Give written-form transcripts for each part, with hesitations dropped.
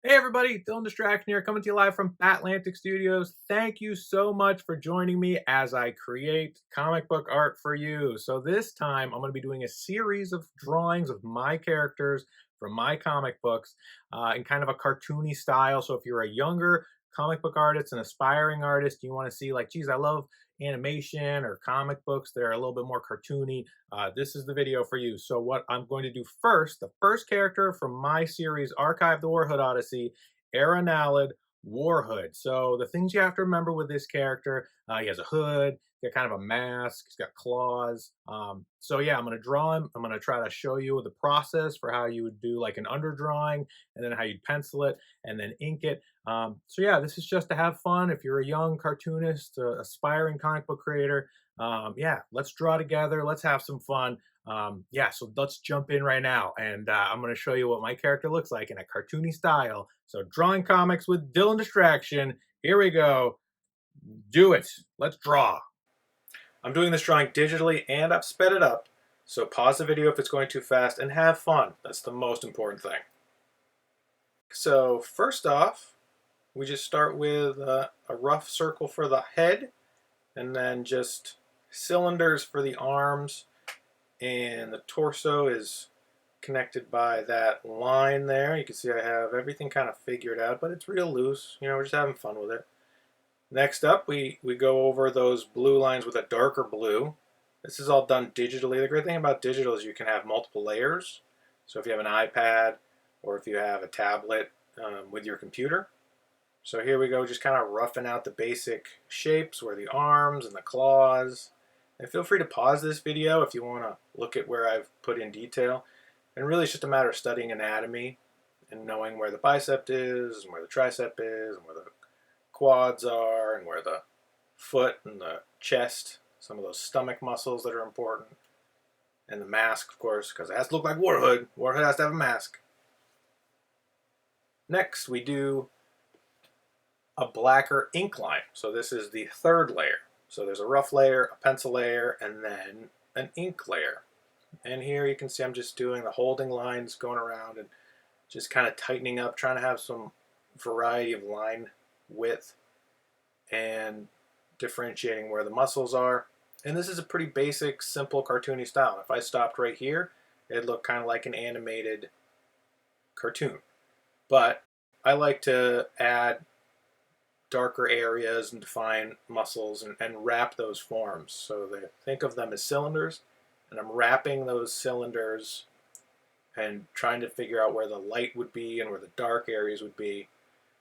Hey everybody, Dylan Distraction here, coming to you live from Batlantic Studios. Thank you so much for joining me as I create comic book art for you. So this time I'm going to be doing a series of drawings of my characters from my comic books in kind of a cartoony style. So if you're a younger comic book artist, an aspiring artist, you want to see like, geez, I love animation or comic books that are a little bit more cartoony, this is the video for you. So what I'm going to do first, the first character from my series, Archive the Warhood Odyssey, Aeronalid Warhood. So the things you have to remember with this character, he has a hood, he's got kind of a mask, he's got claws. So yeah, I'm going to draw him. I'm going to try to show you the process for how you would do like an underdrawing and then how you'd pencil it and then ink it. So yeah, this is just to have fun. If you're a young cartoonist, aspiring comic book creator, yeah, let's draw together. Let's have some fun. Yeah, so let's jump in right now. And I'm going to show you what my character looks like in a cartoony style. So drawing comics with Dylan Distraction. Here we go. Do it. Let's draw. I'm doing this drawing digitally and I've sped it up. So pause the video if it's going too fast and have fun. That's the most important thing. So first off, we just start with a rough circle for the head and then just cylinders for the arms, and the torso is connected by that line there. You can see I have everything kind of figured out, but it's real loose. You know, we're just having fun with it. Next up, we go over those blue lines with a darker blue. This is all done digitally. The great thing about digital is you can have multiple layers. So if you have an iPad or if you have a tablet with your computer. So here we go, just kind of roughing out the basic shapes where the arms and the claws. And feel free to pause this video if you want to look at where I've put in detail. And really it's just a matter of studying anatomy and knowing where the bicep is and where the tricep is and where the quads are and where the foot and the chest, some of those stomach muscles that are important. And the mask, of course, because it has to look like Warhood. Warhood has to have a mask. Next, we do a blacker ink line. So this is the third layer. So there's a rough layer, a pencil layer, and then an ink layer. And here you can see I'm just doing the holding lines going around and just kind of tightening up, trying to have some variety of line width and differentiating where the muscles are. And this is a pretty basic, simple, cartoony style. If I stopped right here, it'd look kind of like an animated cartoon. But I like to add darker areas and define muscles and wrap those forms. So think of them as cylinders, and I'm wrapping those cylinders and trying to figure out where the light would be and where the dark areas would be.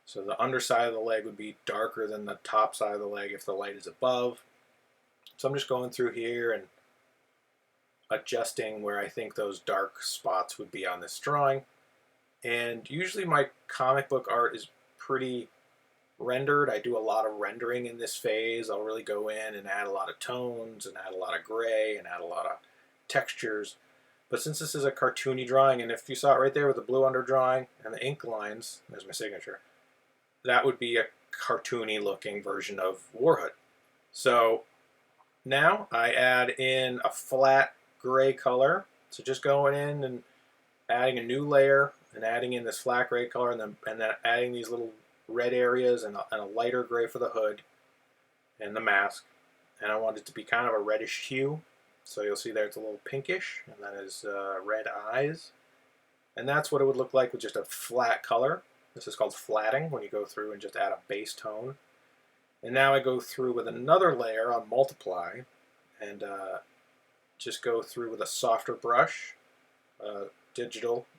So the underside of the leg would be darker than the top side of the leg if the light is above. So I'm just going through here and adjusting where I think those dark spots would be on this drawing. And usually my comic book art is pretty rendered. I do a lot of rendering in this phase. I'll really go in and add a lot of tones and add a lot of gray and add a lot of textures. But since this is a cartoony drawing, and if you saw it right there with the blue underdrawing and the ink lines, there's my signature, that would be a cartoony looking version of Warhood. So now I add in a flat gray color. So just going in and adding a new layer and adding in this flat gray color and then adding these little red areas and a lighter gray for the hood and the mask. And I want it to be kind of a reddish hue. So you'll see there it's a little pinkish, and that is red eyes. And that's what it would look like with just a flat color. This is called flatting, when you go through and just add a base tone. And now I go through with another layer on multiply and just go through with a softer brush,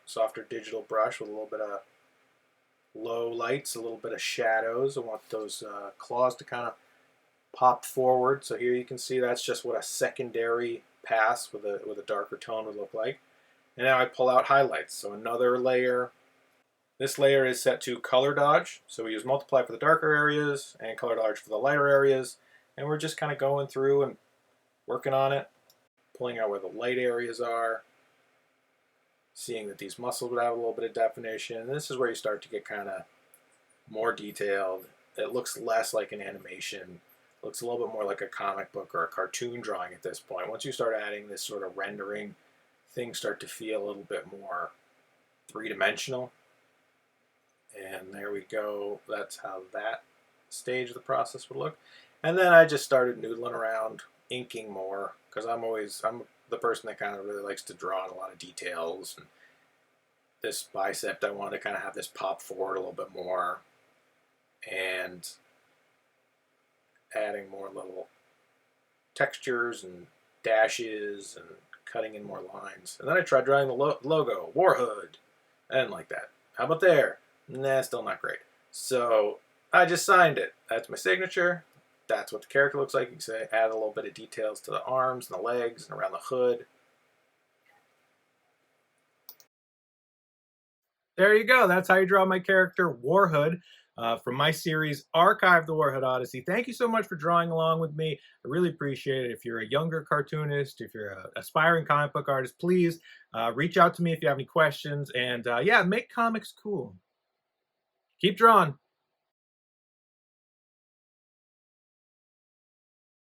softer digital brush with a little bit of low lights, a little bit of shadows. I want those claws to kind of pop forward. So here you can see that's just what a secondary pass with a darker tone would look like. And now I pull out highlights. So another layer. This layer is set to color dodge. So we use multiply for the darker areas and color dodge for the lighter areas. And we're just kind of going through and working on it, pulling out where the light areas are, seeing that these muscles would have a little bit of definition. And this is where you start to get kind of more detailed. It looks less like an animation. It looks a little bit more like a comic book or a cartoon drawing at this point. Once you start adding this sort of rendering, things start to feel a little bit more three-dimensional. And there we go. That's how that stage of the process would look. And then I just started noodling around, inking more, because I'm the person that kind of really likes to draw in a lot of details. And this bicep, I wanted to kind of have this pop forward a little bit more, and adding more little textures and dashes and cutting in more lines. And then I tried drawing the logo, Warhood. I didn't like that. How about there? Nah, still not great. So I just signed it. That's my signature. That's what the character looks like. You can say add a little bit of details to the arms and the legs and around the hood. There you go. That's how you draw my character, Warhood, from my series, Archive the Warhood Odyssey. Thank you so much for drawing along with me. I really appreciate it. If you're a younger cartoonist, if you're an aspiring comic book artist, please reach out to me if you have any questions. And yeah, make comics cool. Keep drawing.